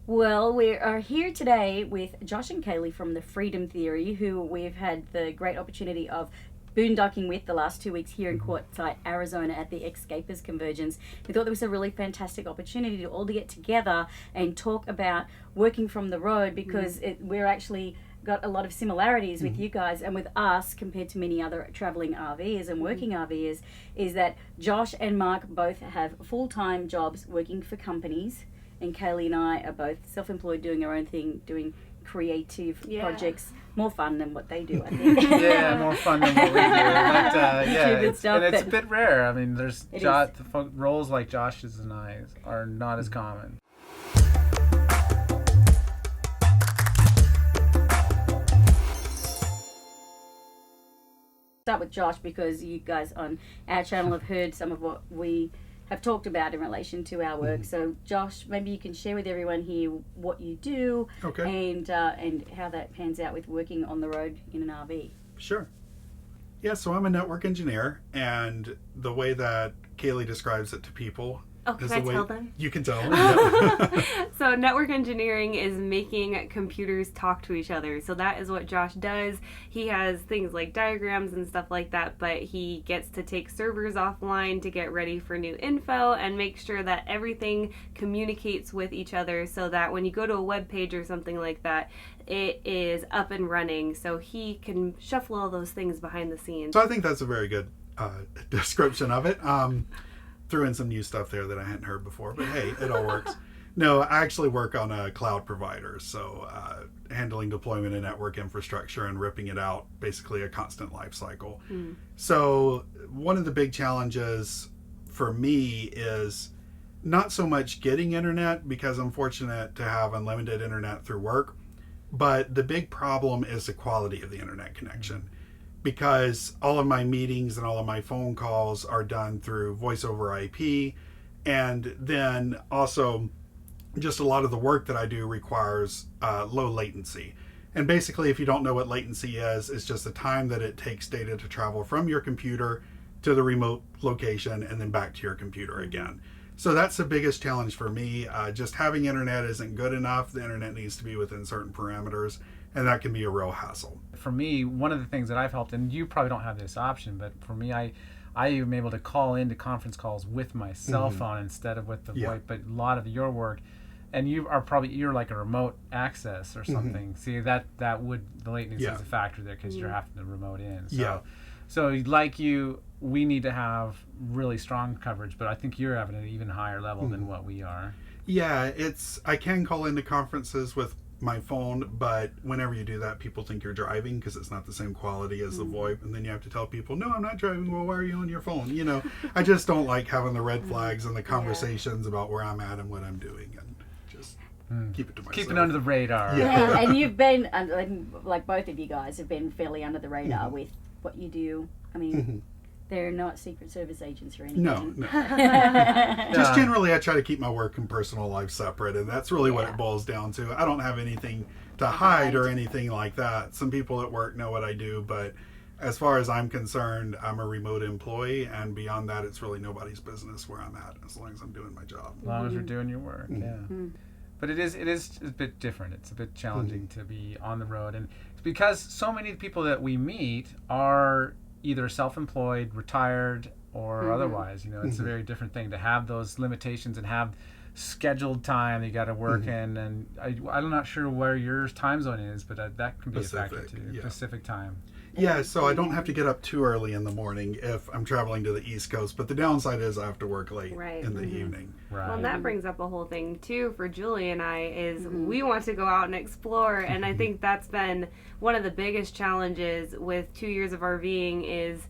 Well, we are here today with Josh and Kaylee from the Freedom Theory, who we've had the great opportunity of boondocking with the last 2 weeks here in Quartzsite, Arizona at the Escapers Convergence. We thought there was a really fantastic opportunity to all to get together and talk about working from the road, because we're actually got a lot of similarities with you guys and with us compared to many other traveling RVers and working RVers, is that Josh and Mark both have full-time jobs working for companies, and Kaylee and I are both self-employed, doing our own thing, doing creative projects, more fun than what they do, I think. Yeah, more fun than what we do. But, it's a bit rare. I mean, roles like Josh's and I's are not as common. Start with Josh, because you guys on our channel have heard some of what we have talked about in relation to our work. So Josh, maybe you can share with everyone here what you do, and how that pans out with working on the road in an RV. Sure. Yeah, so I'm a network engineer, and the way that Kaylee describes it to people can I tell them? You can tell them. So network engineering is making computers talk to each other. So that is what Josh does. He has things like diagrams and stuff like that, but he gets to take servers offline to get ready for new info and make sure that everything communicates with each other, so that when you go to a web page or something like that, it is up and running. So he can shuffle all those things behind the scenes. So I think that's a very good description of it. Threw in some new stuff there that I hadn't heard before, but hey, it all works. No, I actually work on a cloud provider, so handling deployment and network infrastructure and ripping it out, basically a constant life cycle. So one of the big challenges for me is not so much getting internet, because I'm fortunate to have unlimited internet through work, but the big problem is the quality of the internet connection. Because all of my meetings and all of my phone calls are done through voice over IP, and then also just a lot of the work that I do requires low latency. And basically, if you don't know what latency is, it's just the time that it takes data to travel from your computer to the remote location and then back to your computer again. So that's the biggest challenge for me. Just having internet isn't good enough. The internet needs to be within certain parameters, and that can be a real hassle. For me, one of the things that I've helped, and you probably don't have this option, but for me, I am able to call into conference calls with my cell phone instead of with the VoIP. But a lot of your work, and you're like a remote access or something. See, that would, the latency is a factor there, because you're having to remote in. So like you, we need to have really strong coverage, but I think you're at an even higher level than what we are. Yeah, I can call into conferences with my phone, but whenever you do that, people think you're driving, because it's not the same quality as the VoIP, and then you have to tell people, no, I'm not driving. Well, why are you on your phone? You know, I just don't like having the red flags and the conversations about where I'm at and what I'm doing, and just keep it to myself. Keep it under the radar. Yeah, and you've been, like both of you guys have been fairly under the radar with what you do. I mean, they're not Secret Service agents or anything. No. Just generally, I try to keep my work and personal life separate, and that's really what it boils down to. I don't have anything to hide or anything like that. Some people at work know what I do, but as far as I'm concerned, I'm a remote employee, and beyond that, it's really nobody's business where I'm at, as long as I'm doing my job. As long as you're doing your work, But it is a bit different. It's a bit challenging to be on the road, and it's because so many people that we meet are either self-employed, retired, or otherwise. You know, it's a very different thing to have those limitations and have scheduled time that you got to work in. And I'm not sure where your time zone is, but that can be Pacific, a factor too. Pacific time. Yeah, so I don't have to get up too early in the morning if I'm traveling to the East Coast, but the downside is I have to work late in the evening. Well, and that brings up a whole thing too for Julie and I, is we want to go out and explore, and I think that's been one of the biggest challenges with 2 years of RVing, is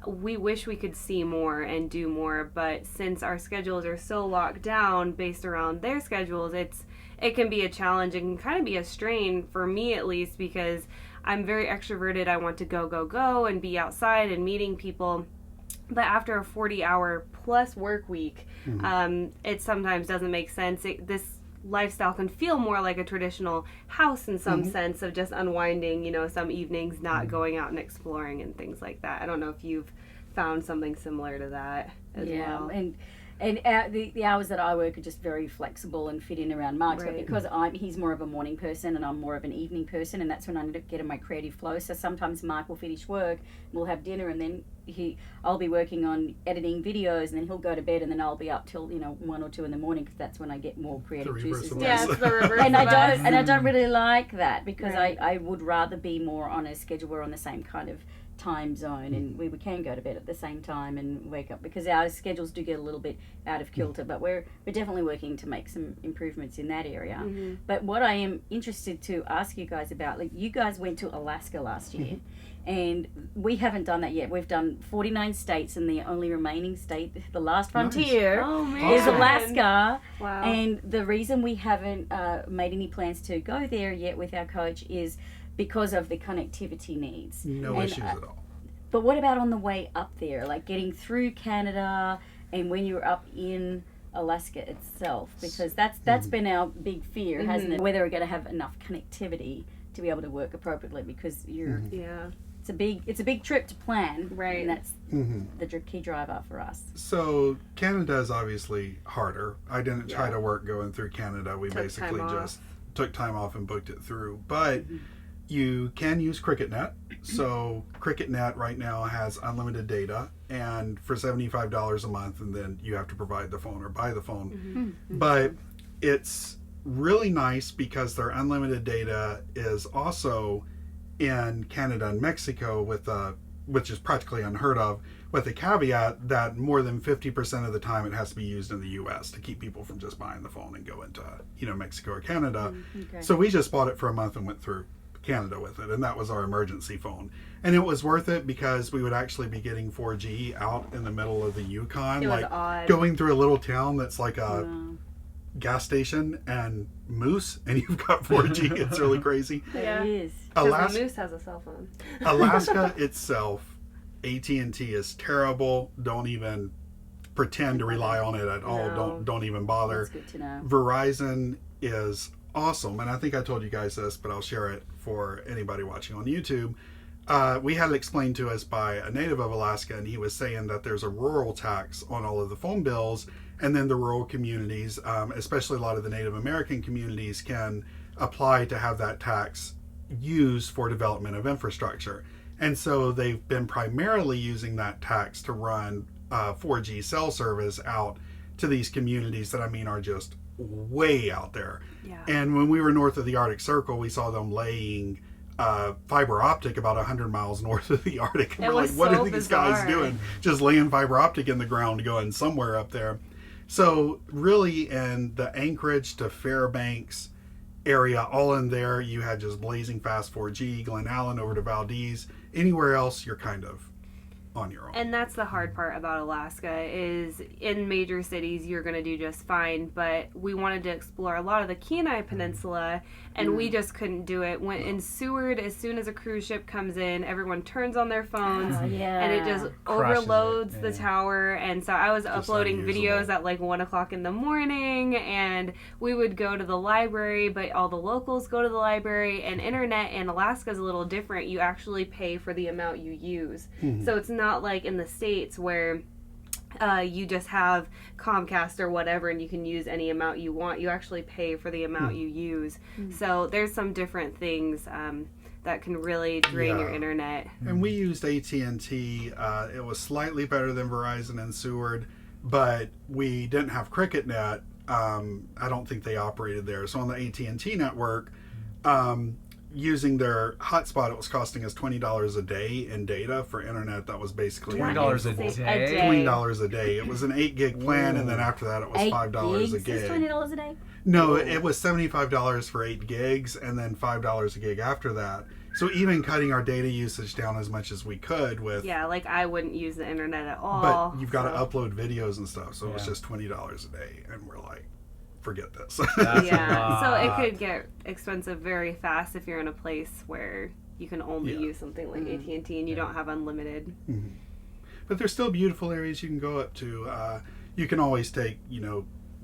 we wish we could see more and do more, but since our schedules are so locked down based around their schedules, it can be a challenge and can kind of be a strain for me, at least, because I'm very extroverted. I want to go and be outside and meeting people. But after a 40-hour plus work week, it sometimes doesn't make sense. This lifestyle can feel more like a traditional house in some sense of just unwinding, you know, some evenings not going out and exploring and things like that. I don't know if you've found something similar to that as well. And And the hours that I work are just very flexible and fit in around Mark's. But Right. because he's more of a morning person and I'm more of an evening person, and that's when I get in my creative flow. So sometimes Mark will finish work, we'll have dinner, and then I'll be working on editing videos, and then he'll go to bed, and then I'll be up till 1 or 2 in the morning, because that's when I get more creative The juices. reverse of down. Yeah, it's the reverse. And of us. I don't really like that, because Right. I would rather be more on a schedule. We're on the same kind of time zone, and we can go to bed at the same time and wake up, because our schedules do get a little bit out of kilter, but we're definitely working to make some improvements in that area. Mm-hmm. But what I am interested to ask you guys about, like, you guys went to Alaska last year, and we haven't done that yet. We've done 49 states, and the only remaining state, the last frontier, Oh man. is Alaska. Wow. And the reason we haven't made any plans to go there yet with our coach is because of the connectivity needs. No And, issues at all. But what about on the way up there, like getting through Canada, and when you're up in Alaska itself? Because that's been our big fear, hasn't it? Whether we're going to have enough connectivity to be able to work appropriately, because Yeah. it's a big trip to plan, Right. And that's the key driver for us. So Canada is obviously harder. I didn't try to work going through Canada. We Took basically time off. just took time off and booked it through. But you can use CricketNet. So CricketNet right now has unlimited data, and for $75 a month, and then you have to provide the phone or buy the phone. But it's really nice because their unlimited data is also in Canada and Mexico, which is practically unheard of, with the caveat that more than 50% of the time it has to be used in the US to keep people from just buying the phone and go into Mexico or Canada. Okay. So we just bought it for a month and went through Canada with it, and that was our emergency phone. And it was worth it because we would actually be getting 4G out in the middle of the Yukon, It was like odd. going through a little town that's like a gas station and moose, and you've got 4G. It's really crazy. Yeah. It is. Because Alaska, the moose has a cell phone. Alaska itself, AT&T is terrible. Don't even pretend to rely on it at all. No. Don't even bother. That's good to know. Verizon is awesome, and I think I told you guys this, but I'll share it for anybody watching on YouTube. We had it explained to us by a native of Alaska, and he was saying that there's a rural tax on all of the phone bills, and then the rural communities, especially a lot of the Native American communities, can apply to have that tax used for development of infrastructure. And so they've been primarily using that tax to run 4G cell service out to these communities that, I mean, are just way out there. Yeah. And when we were north of the Arctic Circle, we saw them laying fiber optic about 100 miles north of the Arctic. And It we're was like, what so are these bizarre. guys doing? Just laying fiber optic in the ground going somewhere up there. So really, in the Anchorage to Fairbanks area, all in there, you had just blazing fast 4G. Glen Allen over to Valdez. Anywhere else, you're kind of on your own. And that's the hard part about Alaska is in major cities you're going to do just fine, but we wanted to explore a lot of the Kenai Peninsula and we just couldn't do it. Went in Seward, as soon as a cruise ship comes in, everyone turns on their phones Oh, yeah. and it just Crushes it, overloads the yeah. tower. And so I was uploading unusable. videos at like 1 o'clock in the morning, and we would go to the library, but all the locals go to the library, and internet in Alaska is a little different. You actually pay for the amount you use. So it's not like in the States where you just have Comcast or whatever and you can use any amount you want. You actually pay for the amount you use. So there's some different things that can really drain your Yeah. internet. And we used AT&T. It was slightly better than Verizon and Seward, but we didn't have CricketNet. I don't think they operated there. So on the AT&T network, using their hotspot, it was costing us $20 a day in data for internet. That was basically $20 a day? $20 a day. It was an 8 gig plan, and then after that, it was $5 a gigs is gig. $20 a day. No, it was $75 for 8 gigs, and then $5 a gig after that. So even cutting our data usage down as much as we could with, Yeah, like I wouldn't use the internet at all. but you've got to so- upload videos and stuff, so it was Yeah. just $20 a day, and we're like, forget this. That's Yeah, a so it lot. could get expensive very fast if you're in a place where you can only Yeah. use something like AT&T and you don't have unlimited. But there's still beautiful areas you can go up to. You can always take,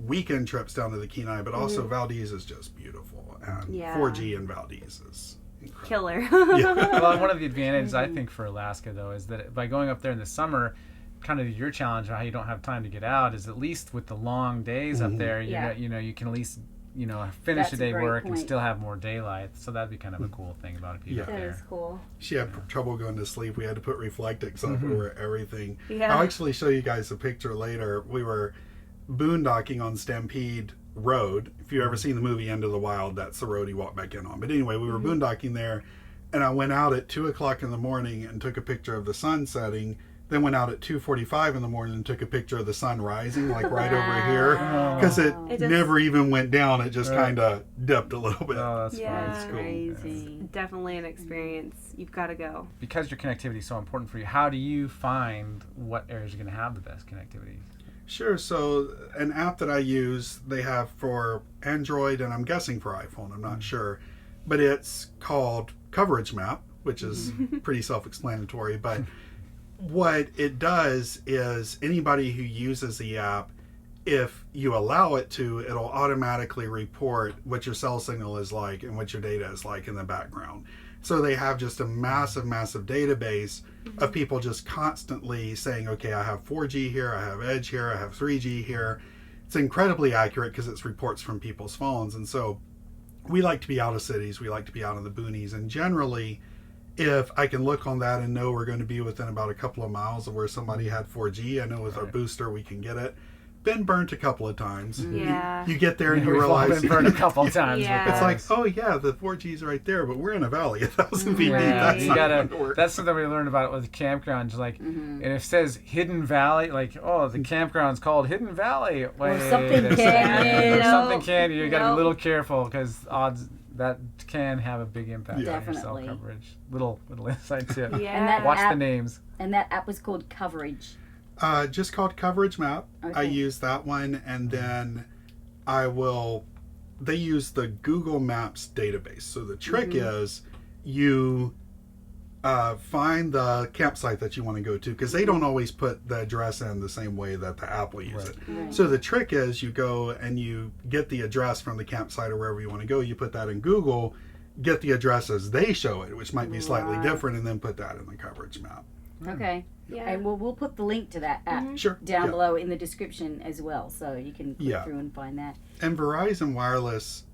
weekend trips down to the Kenai, but also Valdez is just beautiful, and Yeah. 4G in Valdez is incredible. Killer. Well, one of the advantages I think for Alaska though is that by going up there in the summer, kind of your challenge of how you don't have time to get out is at least with the long days up there, you know, you can at least finish That's the a day great work and point. still have more daylight. So that'd be kind of a cool thing about it. Yeah. Up That there. is cool. She had trouble going to sleep. We had to put reflectix up over everything. Yeah. I'll actually show you guys a picture later. We were boondocking on Stampede Road. If you've ever seen the movie End of the Wild, that's the road you walk back in on. But anyway, we were boondocking there, and I went out at 2 o'clock in the morning and took a picture of the sun setting. Then went out at 2:45 in the morning and took a picture of the sun rising, like right over here, because it just- never even went down. It just kind of dipped a little bit. Oh, that's Yeah. fun. It's cool. Crazy. Definitely an experience. You've got to go. Because your connectivity is so important for you, how do you find what areas are going to have the best connectivity? Sure. So an app that I use, they have for Android and I'm guessing for iPhone. I'm not sure, but it's called Coverage Map, which is pretty self-explanatory. But what it does is anybody who uses the app, if you allow it to, it'll automatically report what your cell signal is like and what your data is like in the background. So they have just a massive, massive database of people just constantly saying, okay, I have 4G here, I have Edge here, I have 3G here. It's incredibly accurate because it's reports from people's phones. And so we like to be out of cities, we like to be out in the boonies. And generally, if I can look on that and know we're going to be within about a couple of miles of where somebody had 4G, I know with our booster we can get it. Been burnt a couple of times. Yeah. You get there and you We've all realize been burned a couple times. Yeah. With it's that. like, oh yeah, the 4G's right there, but we're in a valley, 1,000 feet deep. Yeah, That's you not gotta. going to work. That's something we learned about with campgrounds. Like, and it says Hidden Valley, like, oh, the campground's called Hidden Valley. Wait something a second. canyon. Or something Nope. canyon. You gotta be a Nope. little careful because odds that can have a big impact on your cell Definitely. coverage. Little insight tip. Yeah. And that Watch app, the names. And that app was called Coverage. Just called Coverage Map. I Okay. use that one, and then they use the Google Maps database. So the trick is you find the campsite that you want to go to, because they don't always put the address in the same way that the app will use it. Right. So the trick is you go and you get the address from the campsite or wherever you want to go. You put that in Google, get the address as they show it, which might be slightly Right. different, and then put that in the coverage map. Okay. Yeah. And we'll put the link to that app Sure. down Yeah. below in the description as well, so you can click Yeah. through and find that. And Verizon Wireless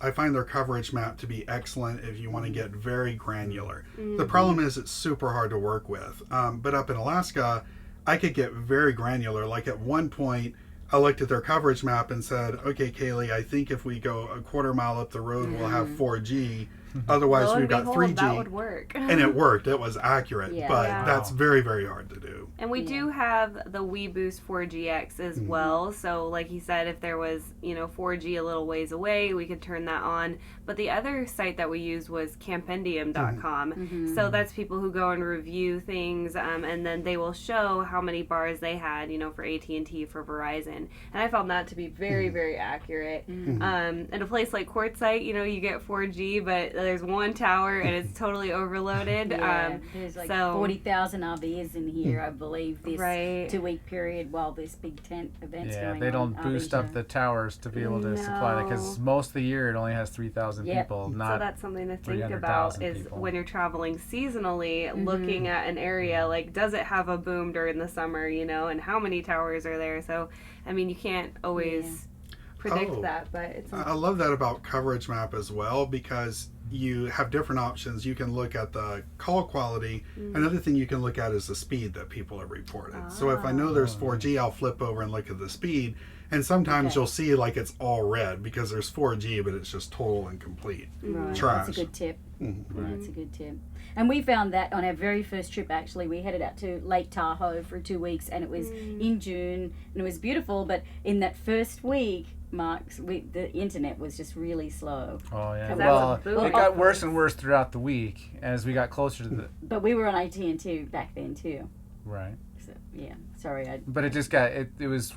I find their coverage map to be excellent if you want to get very granular. The problem is it's super hard to work with. But up in Alaska, I could get very granular. Like at one point, I looked at their coverage map and said, okay, Kaylee, I think if we go a quarter mile up the road, we'll have 4G. Otherwise, Lo and we've got behold, 3G. That would work. And it worked. It was accurate. Yeah. But Yeah. that's very, very hard to do. And we do have the WeBoost 4GX as well. So, like you said, if there was, 4G a little ways away, we could turn that on. But the other site that we used was campendium.com. So that's people who go and review things, and then they will show how many bars they had, for AT&T, for Verizon. And I found that to be very, very accurate. At a place like Quartzsite, you get 4G, but there's one tower and it's totally overloaded. Yeah, there's like so- 40,000 RVs in here, I believe, this Right. 2-week period while this big tent event's Yeah, going on. they don't boost up RVs the towers to be able to supply that because most of the year it only has 3,000 Yep. people. So Not that's something to think 300,000 about is people. when you're traveling seasonally, looking at an area, like, does it have a boom during the summer, and how many towers are there? So, I mean, you can't always predict Oh. that, but it's I love that about coverage map as well, because you have different options. You can look at the call quality. Another thing you can look at is the speed that people have reported. So if I know there's 4G, I'll flip over and look at the speed. And sometimes Okay. you'll see like it's all red because there's 4G, but it's just total and complete Right, trash. that's a good tip. Mhm. That's a good tip. And we found that on our very first trip, actually. We headed out to Lake Tahoe for 2 weeks, and it was in June, and it was beautiful. But in that first week, the internet was just really slow. Oh yeah. that's Well, a boom. it got worse and worse throughout the week as we got closer to the But we were on AT&T back then, too. right. So, yeah, sorry. But it just got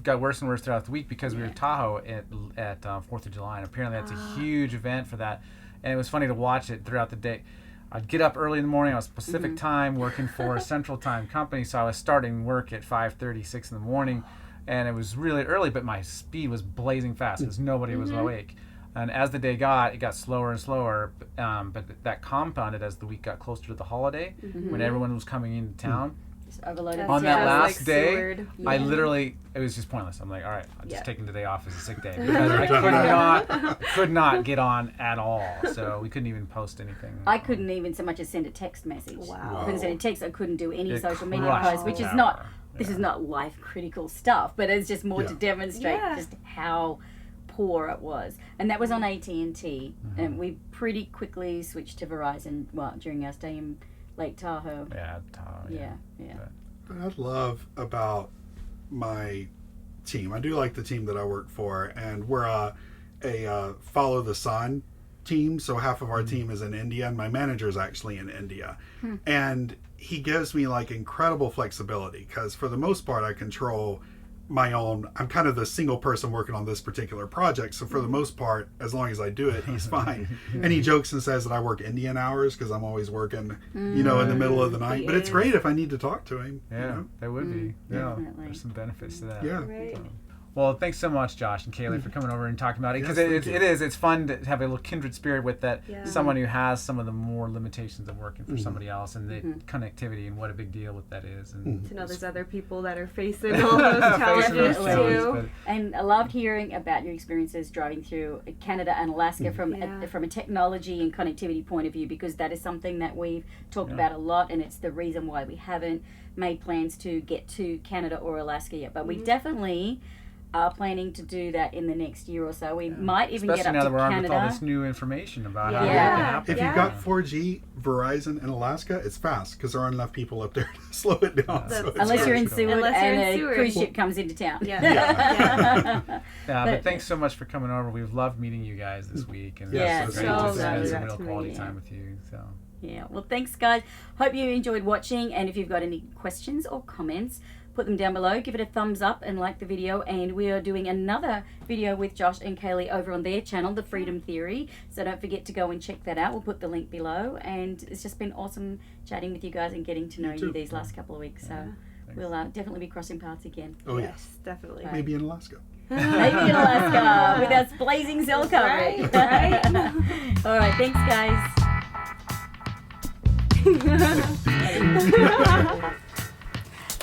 got worse and worse throughout the week because we were Yeah. at Tahoe at 4th of July, and apparently that's a huge event for that. And it was funny to watch it throughout the day. I'd get up early in the morning. I was Pacific time working for a Central Time company, so I was starting work at 5:30, 6 in the morning, and it was really early. But my speed was blazing fast because nobody was awake. And as the day it got slower and slower. But that compounded as the week got closer to the holiday, when everyone was coming into town. Just overloaded. On that Yeah. last Like day, Seward. I Yeah. literally, it was just pointless. I'm like, all right, I'm just Yeah. taking today off as a sick day because I could not get on at all. So we couldn't even post anything. I couldn't even so much as send a text message. Wow. I couldn't send a text. I couldn't do any It social media crushed posts, which the is tower. not. This Yeah. is not life critical stuff, but it's just more to Yeah. demonstrate Yeah. just how poor it was. And that was on AT&T, Mm-hmm. and we pretty quickly switched to Verizon. Well, during our stay in Lake Tahoe. Yeah, Yeah. What I love about my team, I do like the team that I work for, and we're a follow the sun team. So half of our team is in India, and my manager is actually in India. And he gives me like incredible flexibility because for the most part, I control my own. I'm kind of the single person working on this particular project. So for the most part, as long as I do it, he's fine. And he jokes and says that I work Indian hours because I'm always working, in the middle of the night. But it's great if I need to talk to him. Yeah, that would be. Yeah, Definitely. there's some benefits to that. Yeah. Right. Well, thanks so much, Josh and Kaylee, for coming over and talking about it because Yes, thank you. it's fun to have a little kindred spirit with that Yeah. someone who has some of the more limitations of working for somebody else and the connectivity and what a big deal that is. And To know there's other people that are facing all those challenges Facing those too. challenges, And I loved hearing about your experiences driving through Canada and Alaska from a technology and connectivity point of view, because that is something that we've talked about a lot, and it's the reason why we haven't made plans to get to Canada or Alaska yet. But we definitely are planning to do that in the next year or so. We might even especially get now up that to we're armed with all Canada. this new information about how Yeah. that can happen. If you've got 4G, Verizon, and Alaska, it's fast because there aren't enough people up there to slow it down. So it's Unless you're in great. Seward Unless you're in and a Seward. cruise ship comes into town. Yeah. Yeah, but But- thanks so much for coming over. We've loved meeting you guys this week, and Yeah, it's so great to lovely spend to some real meet quality you. time with you. So. Yeah, well, thanks, guys. Hope you enjoyed watching, and if you've got any questions or comments, put them down below. Give it a thumbs up and like the video. And we are doing another video with Josh and Kaylee over on their channel, The Freedom Theory. So don't forget to go and check that out. We'll put the link below. And it's just been awesome chatting with you guys and getting to know you too. these last couple of weeks. So we'll definitely be crossing paths again. Oh, yeah. Yes, definitely. Right. Maybe in Alaska. Maybe in Alaska with our blazing cell coverage. Right, All right, thanks, guys.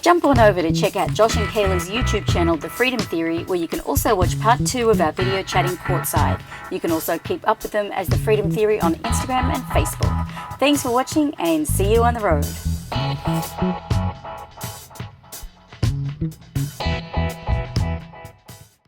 Jump on over to check out Josh and Kaylee's YouTube channel, The Freedom Theory, where you can also watch part 2 of our video chatting courtside. You can also keep up with them as The Freedom Theory on Instagram and Facebook. Thanks for watching, and see you on the road.